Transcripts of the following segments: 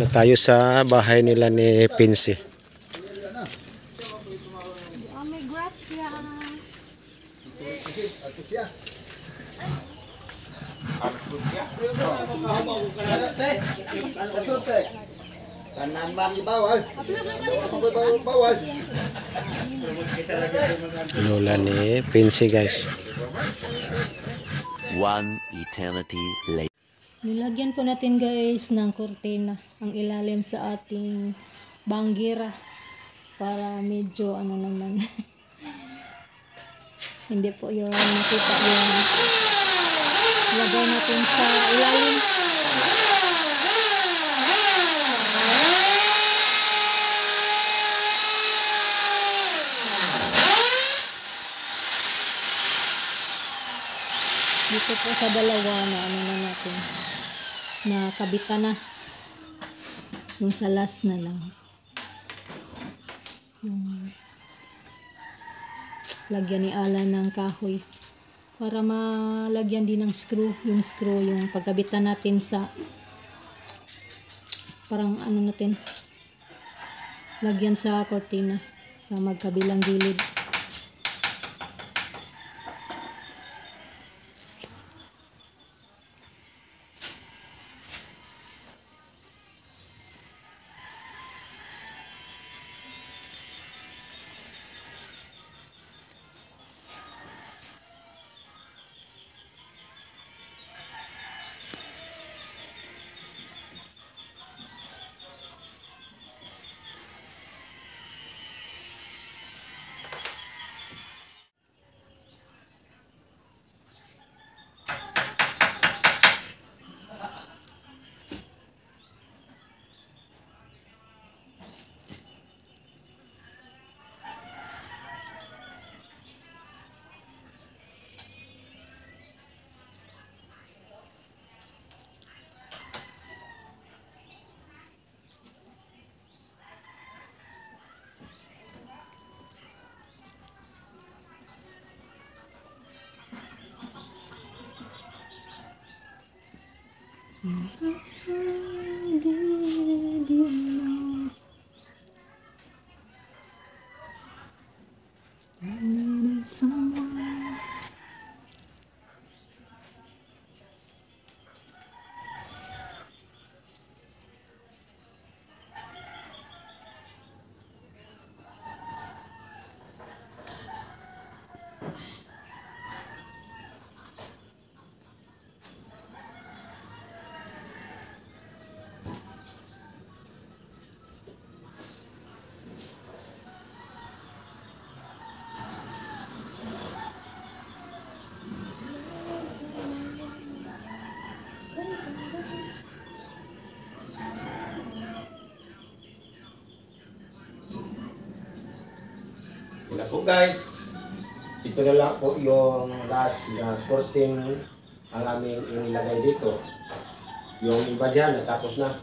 Tayo sa bahay nila ni Pinsi. Oh, may grass yan. Lola ni Pinsi, guys. One eternity later. Nilagyan po natin guys ng kurtina ang ilalim sa ating banggira para medyo ano naman hindi po yung nakita yung lagay natin sa ilalim. Dito po sa dalawa na ano na natin na kabitan na yung sa last na lang yung lagyan ni Alan ng kahoy para malagyan din ng screw yung pagkabitan natin sa parang ano natin lagyan sa cortina sa magkabilang gilid. Wala po guys, ito na lang po yung last na curtain ang aming inilagay dito. Yung iba dyan, natapos na.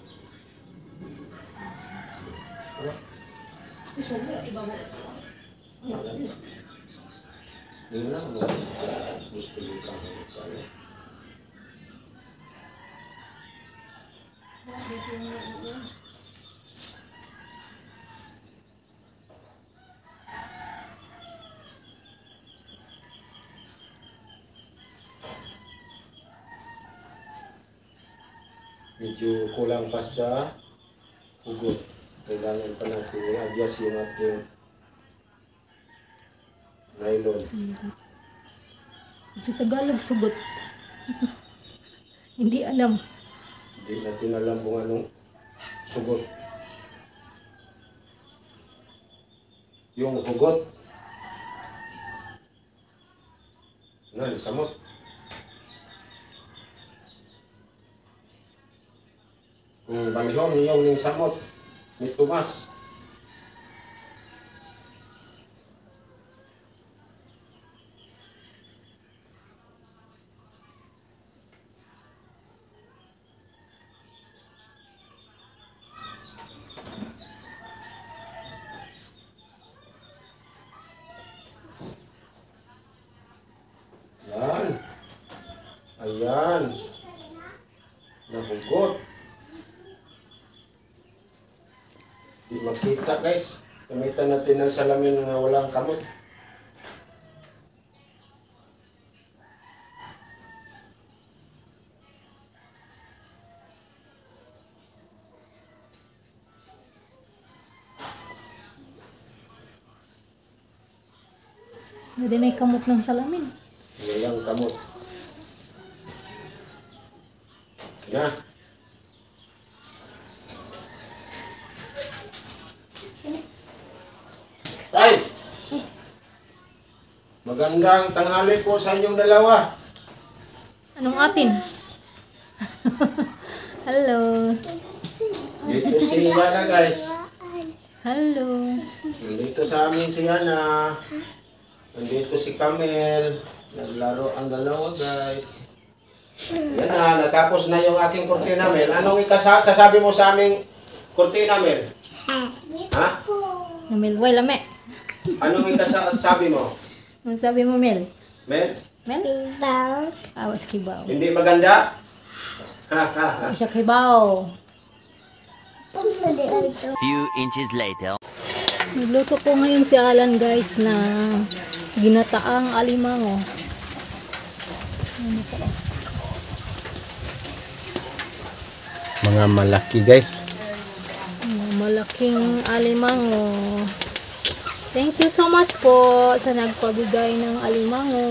Yun lang, gusto yung kamay. Medyo kulang pa sa hugot. Kailangan pa natin i-adjust yung ating nylon. Sa Tagalog sugot. Hindi alam. Hindi natin alam kung anong sugot. Yung hugot. Ano, samot. Kung balihon yung samot ni Tomas. Yan. Ayan. Nahugot. makita guys. Gamitan natin ng salamin na walang kamot. Pwede na ikamot ng salamin. Walang kamot. Na. Ay! Magandang tanghali po sa inyong dalawa. Anong atin? Hello. Dito si Yana guys. Hello. Dito sa amin si Yana. Nandito si Camel. Naglaro ang dalawa guys. Yan na, natapos na yung aking kurtina, Mel. Anong sasabi mo sa aming kurtina, Mel? Ha? Mel, wala me. Anong sabi mo? Ang sabi mo, Mel? Mel? Mel? Awas kibaw. Hindi maganda? Ha, ha, ha. Isa kibaw. Few inches later. Nagluto po ngayon si Alan guys na ginataang alimango. Ano po? Mga malaki guys. Malaking alimango. Thank you so much po sa nagpabigay ng alimango.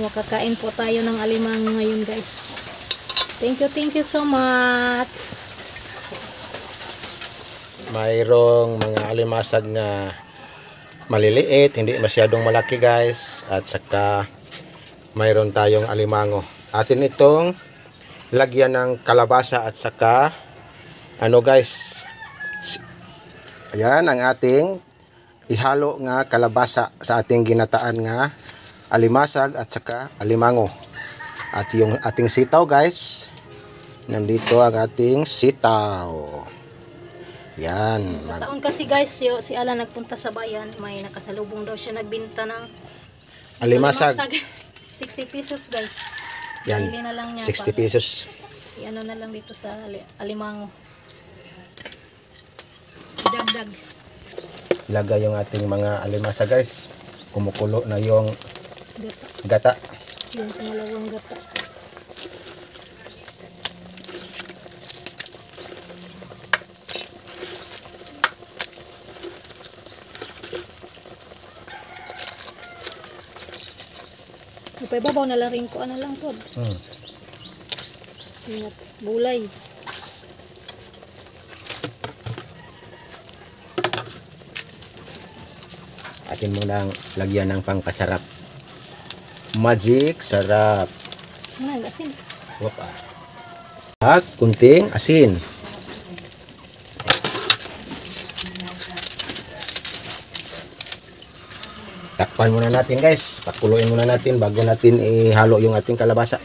Makakain po tayo ng alimango ngayon guys. Thank you so much. Mayroong mga alimasag na maliliit, hindi masyadong malaki guys. At saka mayroon tayong alimango. Atin itong lagyan ng kalabasa at saka ano guys. Ayan ang ating ihalo nga kalabasa sa ating ginataan nga alimasag at saka alimango. At yung ating sitaw guys. Nandito ang ating sitaw. Yan. Taon kasi guys, si Alan nagpunta sa bayan, may nakasalubong daw siya nagbenta ng Alimasag. 60 pesos guys. Yan. Bili na lang niya 60 pesos. Ano na lang dito sa alimango. Dagdag. Ilagay yung ating mga alimasa guys. Kumukulo na yung gata. Yung pangalawang gata. Ipababaw na lang rin ko ano lang po. Bulay. Atin mo lang lagyan ng pangkasarap. Magic sarap. Ano, asin. Wapa. At kunting asin. Takpan muna natin guys. Pakuluin muna natin bago natin ihalo yung ating kalabasa.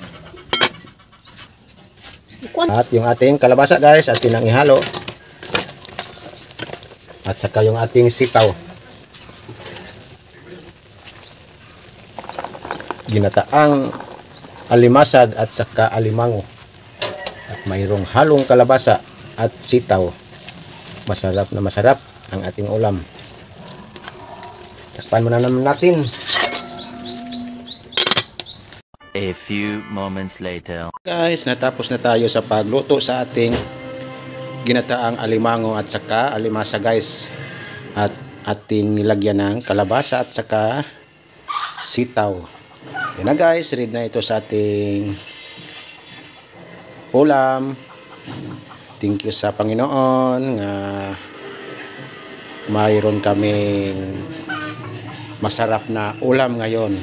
At yung ating kalabasa guys, atin ang ihalo. At saka yung ating sitaw. Ginataang alimasag at saka alimango. At mayroong halong kalabasa at sitaw. Masarap na masarap ang ating ulam. Takpan muna naman natin. A few moments later. Guys, natapos na tayo sa pagluto sa ating ginataang alimango at saka alimasa guys. At ating nilagyan ng kalabasa at saka sitaw. Yan na guys, ready na ito sa ating ulam. Thank you sa Panginoon nga mayroon kaming masarap na ulam ngayon.